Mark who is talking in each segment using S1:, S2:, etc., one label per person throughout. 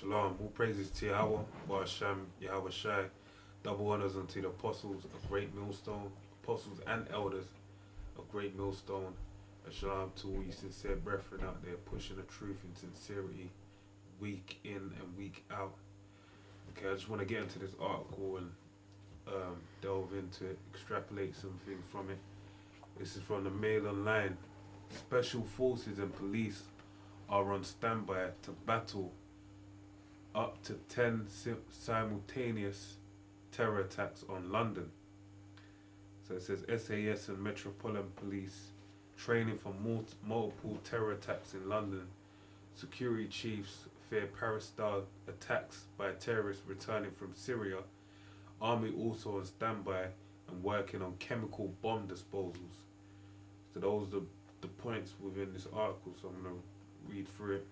S1: Shalom, all praises to Yahweh, Barasham, Yahweh Shai, double honors unto the apostles of Great Millstone, apostles and elders of Great Millstone, and shalom to all you sincere brethren out there pushing the truth in sincerity, week in and week out. Okay, I just want to get into this article and delve into it, extrapolate something from it. This is from the Mail Online. Special forces and police are on standby to battle up to 10 simultaneous terror attacks on London. So it says SAS and Metropolitan Police training for multiple terror attacks in London. Security chiefs fear Paris-style attacks by terrorists returning from Syria. Army also on standby and working on chemical bomb disposals. So those are the points within this article, so I'm going to read through it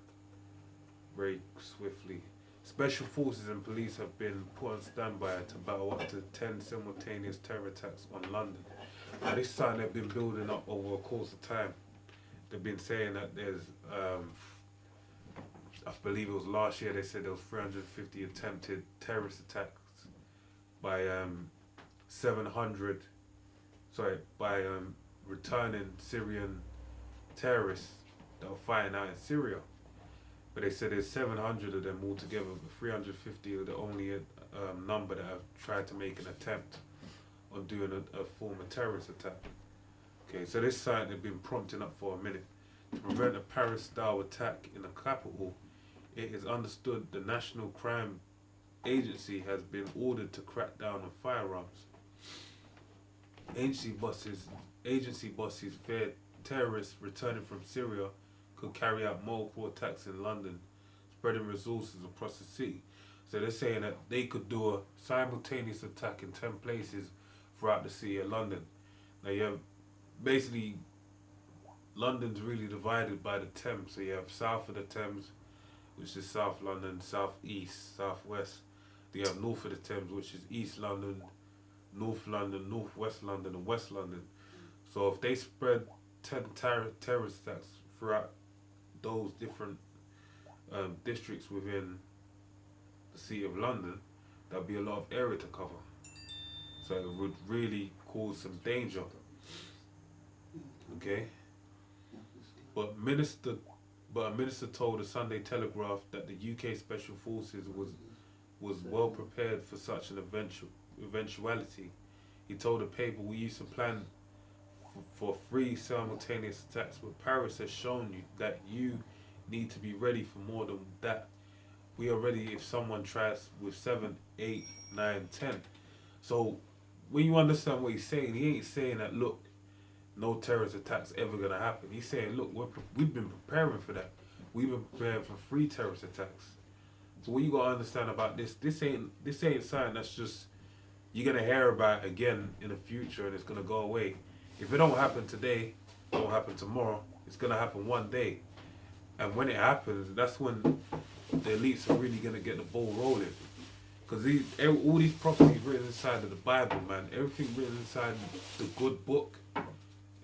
S1: very swiftly. Special forces and police have been put on standby to battle up to 10 simultaneous terror attacks on London. Now this is something they've been building up over a course of time. They've been saying that there's, I believe it was last year, they said there was 350 attempted terrorist attacks by 700, by returning Syrian terrorists that were fighting out in Syria. But they said there's 700 of them altogether, but 350 are the only number that have tried to make an attempt on doing a form of terrorist attack. Okay, so this site they've been prompting up for a minute. To prevent a Paris-style attack in the capital, it is understood the National Crime Agency has been ordered to crack down on firearms. Agency bosses fear terrorists returning from Syria could carry out multiple attacks in London, spreading resources across the city. So they're saying that they could do a simultaneous attack in 10 places throughout the city of London. Now you have, basically, London's really divided by the Thames. So you have south of the Thames, which is South London, South East, South West. You have north of the Thames, which is East London, North London, North West London, and West London. So if they spread 10 terrorist attacks throughout those different districts within the city of London, there'll be a lot of area to cover. So it would really cause some danger. Okay? But a minister told the Sunday Telegraph that the UK Special Forces was well prepared for such an eventuality. He told the paper, "We used to plan for 3 simultaneous attacks, but Paris has shown you that you need to be ready for more than that. We are ready if someone tries with 7, 8, 9, 10. So when you understand what he's saying, he ain't saying that, look, no terrorist attacks ever gonna happen. He's saying, look, we've been preparing for that. We've been preparing for 3 terrorist attacks. So what you gotta understand about this ain't something that's just you're gonna hear about again in the future and it's gonna go away. If it don't happen today, it don't happen tomorrow. It's gonna happen one day, and when it happens, that's when the elites are really gonna get the ball rolling. Because all these prophecies written inside of the Bible, man, everything written inside the good book,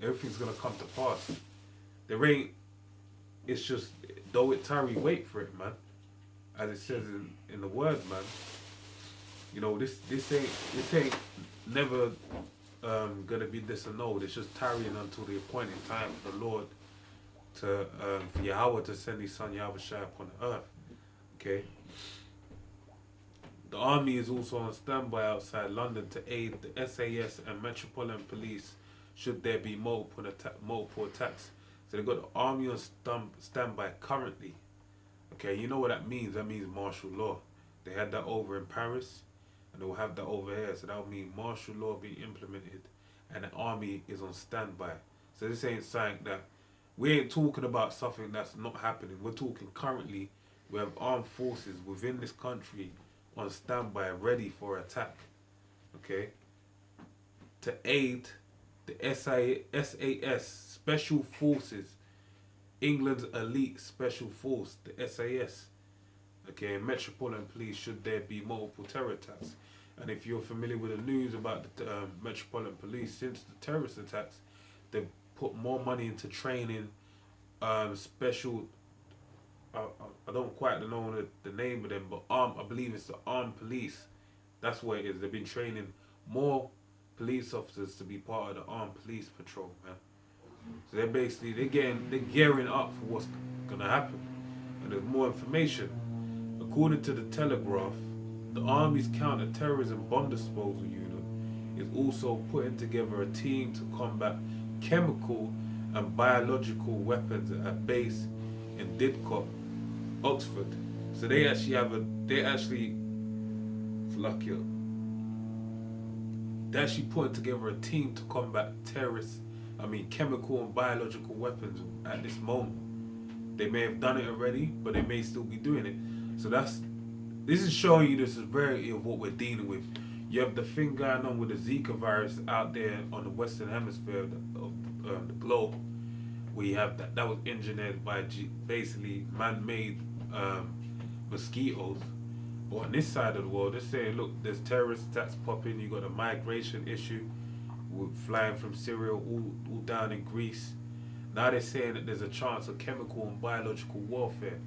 S1: everything's gonna come to pass. It's just, though it tarry, wait for it, man. As it says in the word, man. You know, this ain't never gonna be this and no. It's just tarrying until the appointed time for the Lord for Yahweh to send his son Yahweh Shai upon the earth. Okay? The army is also on standby outside London to aid the SAS and Metropolitan Police should there be multiple attacks. So they've got the army on standby currently. Okay, you know what that means? That means martial law. They had that over in Paris, and they will have that over here. So that will mean martial law being implemented, and the army is on standby. So this ain't saying that we ain't talking about something that's not happening. We're talking currently. We have armed forces within this country on standby, ready for attack. Okay, to aid the SAS Special Forces, England's elite special force, the SAS. Okay, and Metropolitan Police should there be multiple terror attacks. And if you're familiar with the news about the Metropolitan Police, since the terrorist attacks, they've put more money into training special I don't quite know the name of them, but I believe it's the armed police. That's what it is. They've been training more police officers to be part of the armed police patrol, man. So they're gearing up for what's gonna happen, and there's more information. According to the Telegraph, the Army's counter-terrorism bomb disposal unit is also putting together a team to combat chemical and biological weapons at a base in Didcot, Oxford. So they're actually putting together a team to combat chemical and biological weapons at this moment. They may have done it already, but they may still be doing it. So this is showing you the severity of what we're dealing with. You have the thing going on with the Zika virus out there on the Western Hemisphere of the globe, where you have that was engineered by basically man-made mosquitoes. But on this side of the world, they're saying, look, there's terrorist attacks popping. You got a migration issue, with flying from Syria all down in Greece. Now they're saying that there's a chance of chemical and biological warfare.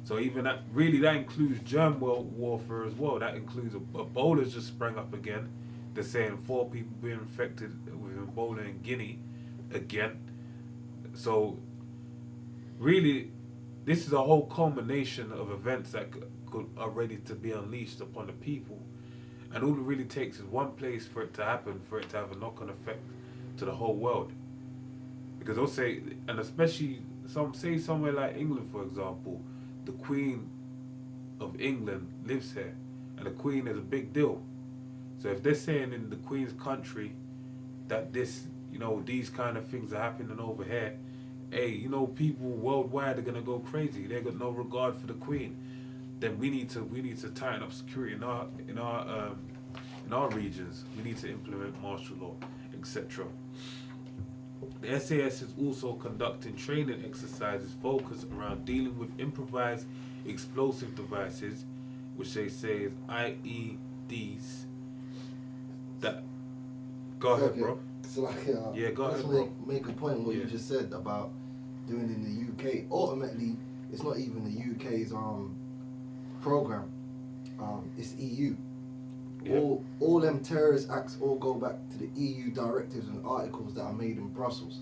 S1: So even that includes germ warfare as well. That includes Ebola's just sprang up again. They're saying 4 people being infected with Ebola in Guinea again. So really, this is a whole culmination of events that are ready to be unleashed upon the people. And all it really takes is one place for it to happen, for it to have a knock-on effect to the whole world. Because they'll say, and especially somewhere like England, for example, the Queen of England lives here, and the Queen is a big deal. So if they're saying in the Queen's country that these kind of things are happening over here, hey, people worldwide are gonna go crazy. They got no regard for the Queen. Then we need to tighten up security in our regions. We need to implement martial law, etc. The SAS is also conducting training exercises focused around dealing with improvised explosive devices, which they say is IEDs. Go ahead, bro.
S2: So
S1: Go ahead, bro.
S2: Make a point what you just said about doing in the UK. Ultimately, it's not even the UK's program. It's EU.
S1: Yeah.
S2: All them terrorist acts all go back to the EU directives and articles that are made in Brussels.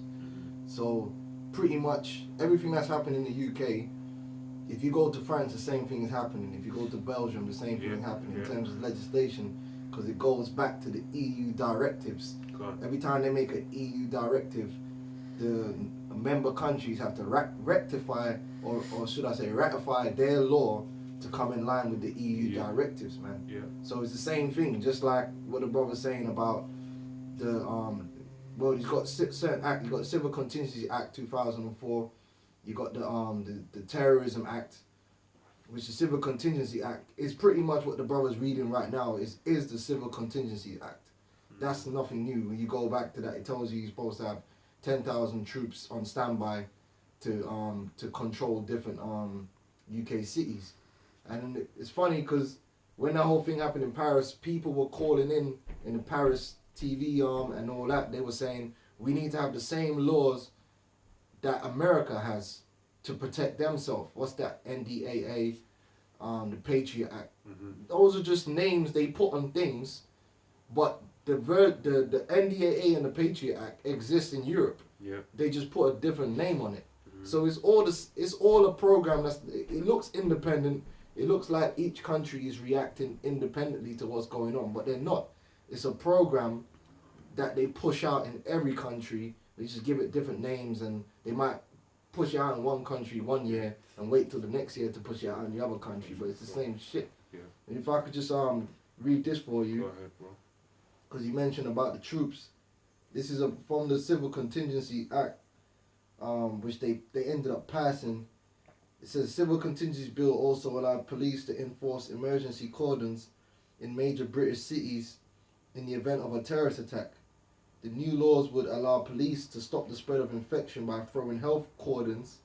S2: So pretty much everything that's happening in the UK, if you go to France, the same thing is happening. If you go to Belgium, the same thing is happening in terms of legislation, because it goes back to the EU directives. Every time they make an EU directive, the member countries have to rectify, or should I say ratify their law to come in line with the EU directives, man.
S1: Yeah.
S2: So it's the same thing, just like what the brother's saying about the he's got certain act. You got the Civil Contingency Act 2004. You got the Terrorism Act, which the Civil Contingency Act is pretty much what the brother's reading right now is the Civil Contingency Act. That's nothing new. When you go back to that, it tells you you're supposed to have 10,000 troops on standby to control different UK cities. And it's funny because when that whole thing happened in Paris, people were calling in the Paris TV and all that. They were saying we need to have the same laws that America has to protect themselves. What's that? NDAA, the Patriot Act. Mm-hmm. Those are just names they put on things, but the NDAA and the Patriot Act exist in Europe.
S1: Yeah. They
S2: just put a different name on it. Mm-hmm. So it's all a program it looks independent. It looks like each country is reacting independently to what's going on, but they're not. It's a program that they push out in every country. They just give it different names, and they might push it out in one country one year and wait till the next year to push it out in the other country, but it's the same shit.
S1: Yeah.
S2: And if I could just read this for you.
S1: Go ahead, bro.
S2: Because you mentioned about the troops. This is from the Civil Contingency Act, which they ended up passing. It says Civil Contingency Bill also allowed police to enforce emergency cordons in major British cities in the event of a terrorist attack. The new laws would allow police to stop the spread of infection by throwing health cordons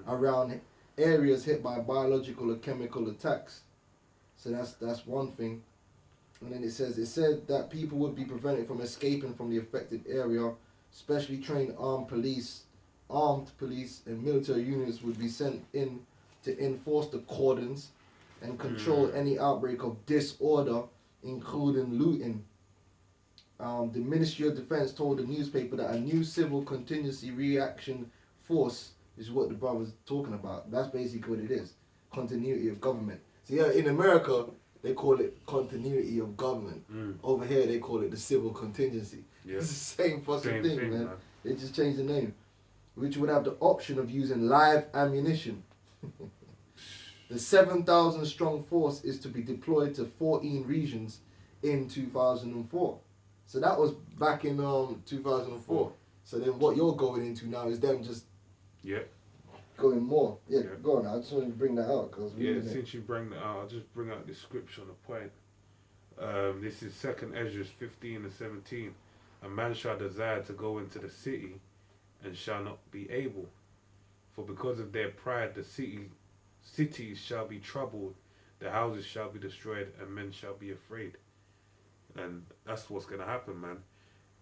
S2: around areas hit by biological or chemical attacks. So that's one thing. And then it said that people would be prevented from escaping from the affected area. Specially trained armed police and military units would be sent in to enforce the cordons and control any outbreak of disorder, including looting. The Ministry of Defense told the newspaper that a new civil contingency reaction force is what the brother's talking about. That's basically what it is. Continuity of government. So yeah, in America, they call it continuity of government. Over here, they call it the civil contingency.
S1: Yeah.
S2: It's the same fucking thing, man.
S1: man.
S2: They just changed the name. Which would have the option of using live ammunition. The 7,000 strong force is to be deployed to 14 regions in 2004. So that was back in 2004. So then what you're going into now is them just going more. Yeah, go on. I just want to bring that out.
S1: Since you bring that out, I'll just bring out the scripture on the point. This is 2nd Ezra 15 and 17. A man shall desire to go into the city and shall not be able. For because of their pride the cities shall be troubled, the houses shall be destroyed, and men shall be afraid. And that's what's gonna happen, man.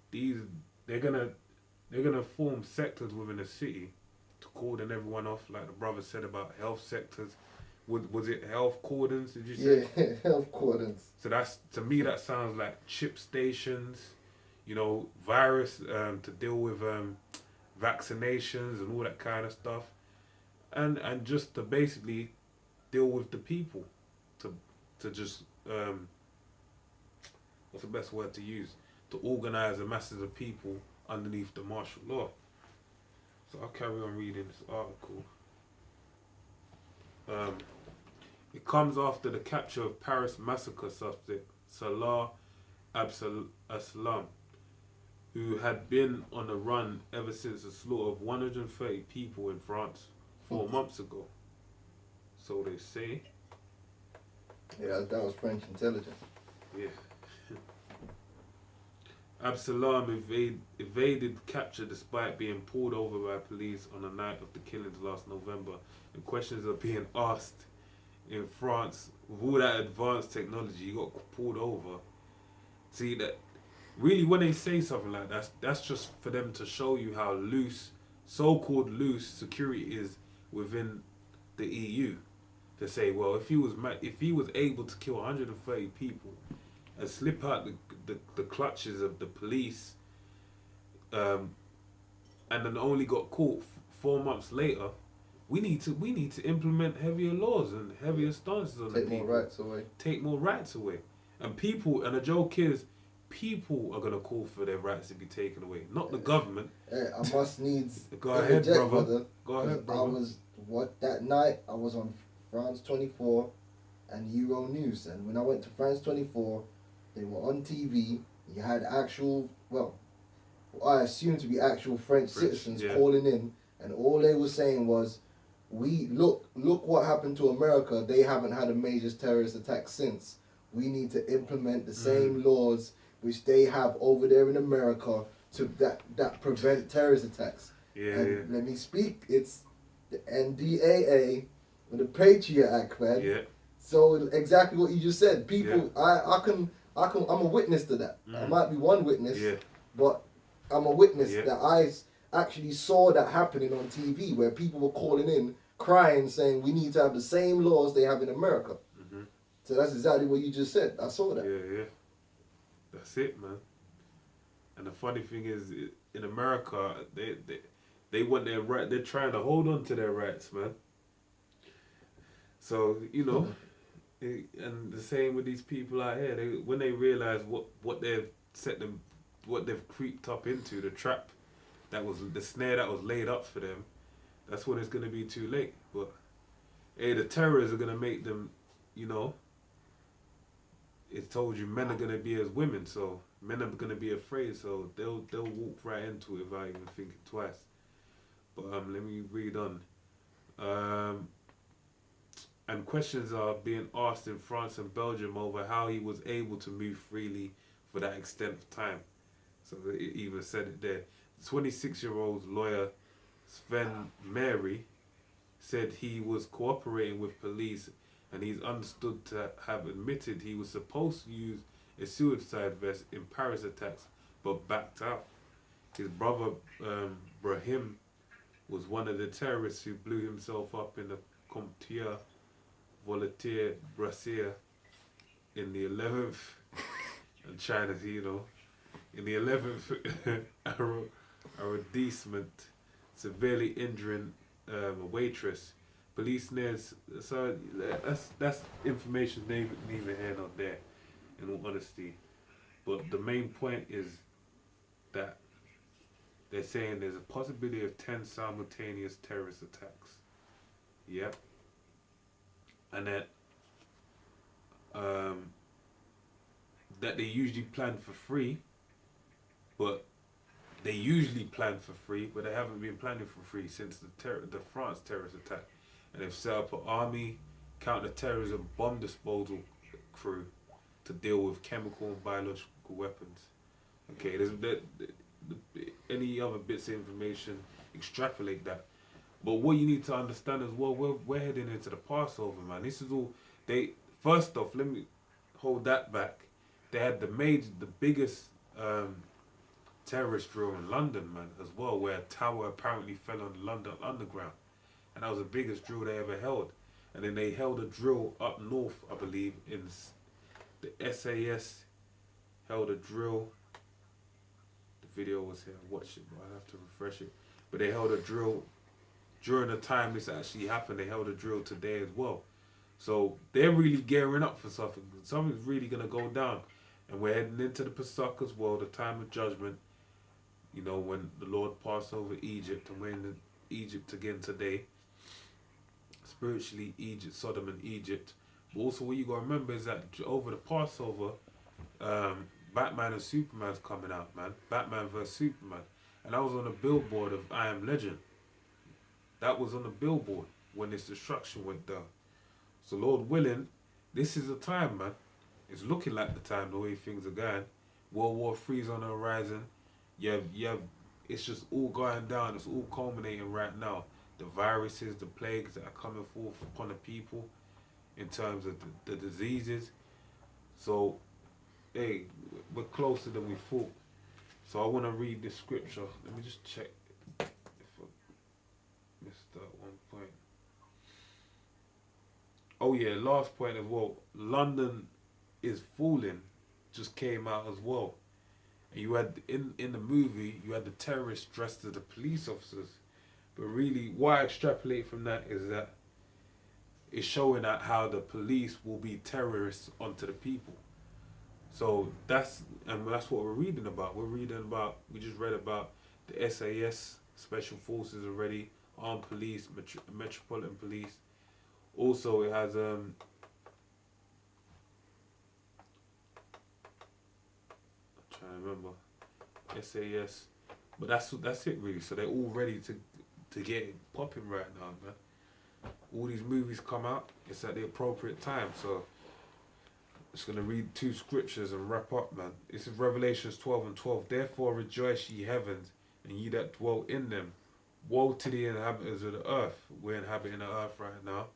S1: They're gonna form sectors within a city to cordon everyone off, like the brother said about health sectors. Was it health cordons? Did you say?
S2: Yeah, health cordons.
S1: So that's, to me, that sounds like chip stations. You know, virus to deal with vaccinations and all that kind of stuff, and just to basically deal with the people, to just what's the best word to use, to organize the masses of people underneath the martial law. So I'll carry on reading this article. It comes after the capture of Paris massacre suspect Salah Abdeslam, who had been on the run ever since the slaughter of 130 people in France 4 months ago. So they say.
S2: Yeah, that was French intelligence.
S1: Yeah. Abdeslam evaded capture despite being pulled over by police on the night of the killings last November, and questions are being asked in France. With all that advanced technology, you got pulled over. See, that really, when they say something like that, that's just for them to show you how loose, so-called loose, security is within the EU. To say, well, if he was able to kill 130 people and slip out the clutches of the police, and then only got caught 4 months later, we need to implement heavier laws and heavier stances on the people. Take more rights away. And the joke is, people are gonna call for their rights to be taken away, not the government.
S2: I must needs
S1: go ahead, brother. Go ahead, brother.
S2: That night I was on France 24 and Euro News, and when I went to France 24, they were on TV. You had actual, well, I assume to be actual French citizens calling in, and all they were saying was, "We look what happened to America. They haven't had a major terrorist attack since. We need to implement the same laws which they have over there in America to that prevent terrorist attacks." Let me speak. It's the NDAA and the Patriot Act, man. Yeah. So exactly what you just said. People, I'm a witness to that. I might be one witness, but I'm a witness that I actually saw that happening on TV, where people were calling in, crying, saying we need to have the same laws they have in America. So that's exactly what you just said. I saw that.
S1: Yeah. That's it, man. And the funny thing is, in America, they want their right. They're trying to hold on to their rights, man. So, you know, and the same with these people out here. When they realize what they've what they've creeped up into, the trap the snare that was laid up for them, that's when it's gonna be too late. But hey, the terrorists are gonna make them, you know. It told you men are gonna be as women, so men are gonna be afraid, so they'll walk right into it without even thinking twice. But let me read on. And questions are being asked in France and Belgium over how he was able to move freely for that extent of time. So it even said it there. 26-year-old lawyer Sven Mary said he was cooperating with police, and he's understood to have admitted he was supposed to use a suicide vest in Paris attacks, but backed out. His brother Brahim was one of the terrorists who blew himself up in the Comptia Voltaire Brasier in the 11th, I'm trying to, in the 11th arrondissement, severely injuring a waitress. Police nears, so that's information neither here nor there, in all honesty. But the main point is that they're saying there's a possibility of 10 simultaneous terrorist attacks. Yep. And that they usually plan for free, but they usually plan for free, but they haven't been planning for free since the France terrorist attack. And they've set up an army counter-terrorism bomb disposal crew to deal with chemical and biological weapons. Okay, any other bits of information, extrapolate that. But what you need to understand as well, we're heading into the Passover, man. This is all first off, let me hold that back. They had the biggest terrorist drill in London, man, as well, where a tower apparently fell on London Underground. And that was the biggest drill they ever held. And then they held a drill up north, I believe, in the SAS, held a drill. The video was here, I watched it, but I have to refresh it. But they held a drill during the time this actually happened. They held a drill today as well. So they're really gearing up for something. Something's really going to go down. And we're heading into the Pesach as well, the time of judgment. You know, when the Lord passed over Egypt, and we're in Egypt again today. Spiritually, Egypt, Sodom and Egypt. But also what you got to remember is that over the Passover, Batman and Superman's coming out, man. Batman vs. Superman. And that was on the billboard of I Am Legend. That was on the billboard when this destruction went down. So Lord willing, this is the time, man. It's looking like the time, the way things are going. World War III's on the horizon. You have, it's just all going down. It's all culminating right now. The viruses, the plagues that are coming forth upon the people in terms of the diseases. So, hey, we're closer than we thought. So I want to read this scripture. Let me just check if I missed that one point. Oh yeah, last point as well. London is Falling just came out as well. And you had in the movie you had the terrorists dressed as the police officers. But really what I extrapolate from that is that it's showing that how the police will be terrorists onto the people. So that's what we're reading about. We just read about the SAS, Special Forces already, Armed Police, Metropolitan Police. Also it has trying to remember, SAS, but that's it really. So they're all ready to get it popping right now, man. All these movies come out, it's at the appropriate time. So I'm just gonna read 2 scriptures and wrap up, man. This is Revelations 12:12. Therefore rejoice ye heavens, and ye that dwell in them. Woe to the inhabitants of the earth. We're inhabiting the earth right now.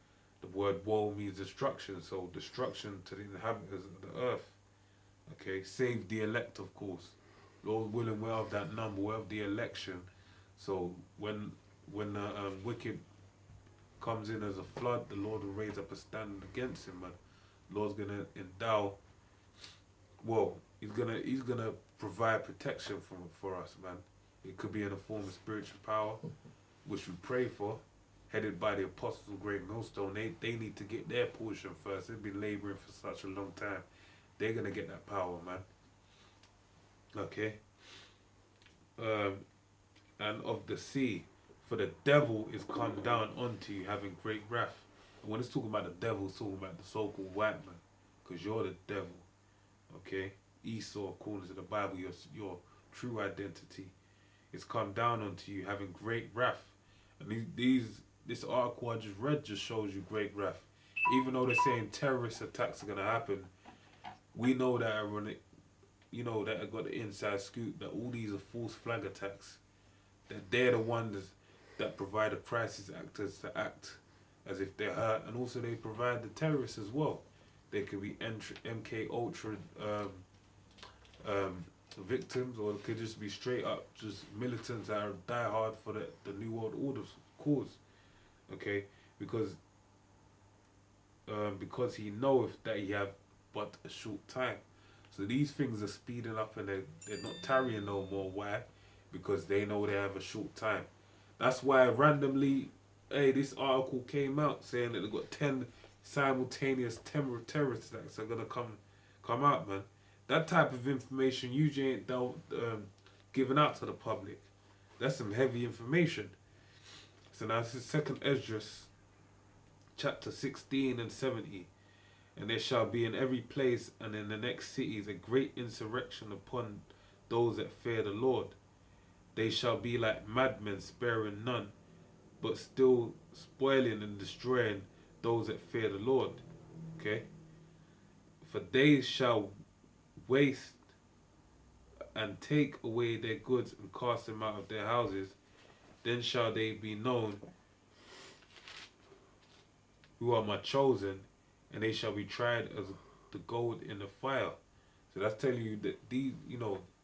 S1: The word woe means destruction, so destruction to the inhabitants of the earth. Okay, save the elect, of course. Lord willing, we're of that number, we're of the election. So when the wicked comes in as a flood, the Lord will raise up a stand against him, man. Lord's gonna endow. Well, he's gonna provide protection for us, man. It could be in a form of spiritual power, which we pray for, headed by the apostles of Great Millstone. They need to get their portion first. They've been laboring for such a long time. They're gonna get that power, man. Okay. And of the sea, for the devil is come down unto you, having great wrath. And when it's talking about the devil, it's talking about the so-called white man, because you're the devil. Okay. Esau, according to the Bible, your true identity is come down unto you, having great wrath. And this article I just read just shows you great wrath. Even though they're saying terrorist attacks are gonna happen, we know that that I got the inside scoop that all these are false flag attacks. That they're the ones that provide the crisis actors to act as if they're hurt, and also they provide the terrorists as well. They could be MK Ultra victims, or it could just be straight up just militants that are die hard for the New World Order cause. Okay, because because he knoweth that he have but a short time. So these things are speeding up and they're not tarrying no more. Why? Because they know they have a short time. That's why randomly, hey, this article came out saying that they've got 10 simultaneous terrorist attacks are gonna come out, man. That type of information usually ain't given out to the public. That's some heavy information. So now this is Second Esdras, chapter 16 and 70. And there shall be in every place and in the next cities a great insurrection upon those that fear the Lord. They shall be like madmen, sparing none, but still spoiling and destroying those that fear the Lord. Okay? For they shall waste and take away their goods and cast them out of their houses. Then shall they be known who are my chosen, and they shall be tried as the gold in the fire. So that's telling you that these,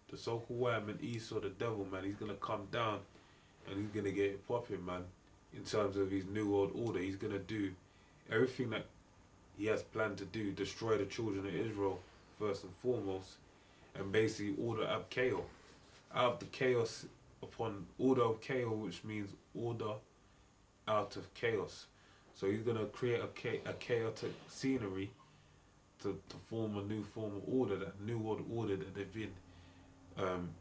S1: the so-called white man, Esau, the devil, man, he's gonna come down and he's gonna get it popping, man. In terms of his new world order, he's gonna do everything that he has planned to do, destroy the children of Israel first and foremost, and basically order up chaos. Out of the chaos upon order of chaos, which means order out of chaos. So he's gonna create a chaotic scenery to form a new form of order, that new world order that they've been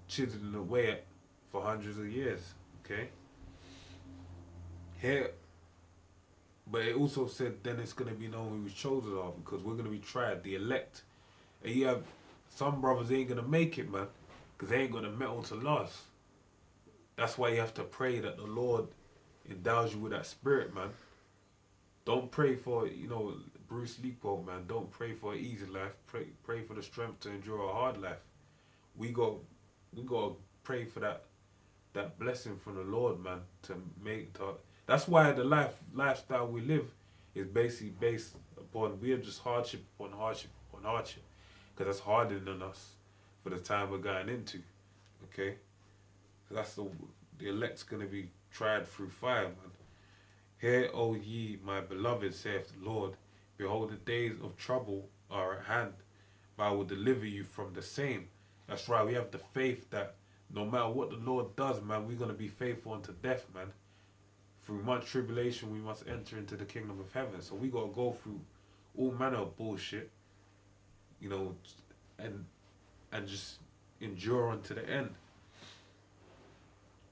S1: chiseling away at for hundreds of years. Okay. Here, but it also said then it's gonna be known who's chosen are, because we're gonna be tried, the elect. And you have some brothers ain't gonna make it, man, because they ain't got the metal to last. That's why you have to pray that the Lord endows you with that spirit, man. Don't pray for, Bruce Lee quote, man. Don't pray for an easy life. Pray for the strength to endure a hard life. We got to pray for that blessing from the Lord, man. That's why the lifestyle we live is basically based upon, we are just hardship upon hardship upon hardship, because that's harder than us for the time we're going into. Okay, so that's the elect's gonna be tried through fire, man. Hear, O ye, my beloved, saith the Lord, behold, the days of trouble are at hand, but I will deliver you from the same. That's right, we have the faith that no matter what the Lord does, man, we're going to be faithful unto death, man. Through much tribulation, we must enter into the kingdom of heaven. So we got to go through all manner of bullshit, and just endure unto the end.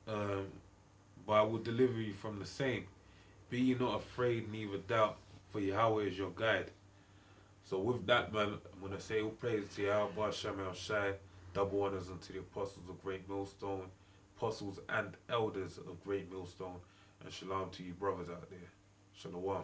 S1: But I will deliver you from the same. Be ye not afraid, neither doubt, for Yahweh is your guide. So with that, man, I'm going to say all praise to Yahweh, Shem El Shai, double honors unto the apostles of Great Millstone, apostles and elders of Great Millstone, and shalom to you brothers out there. Shalom.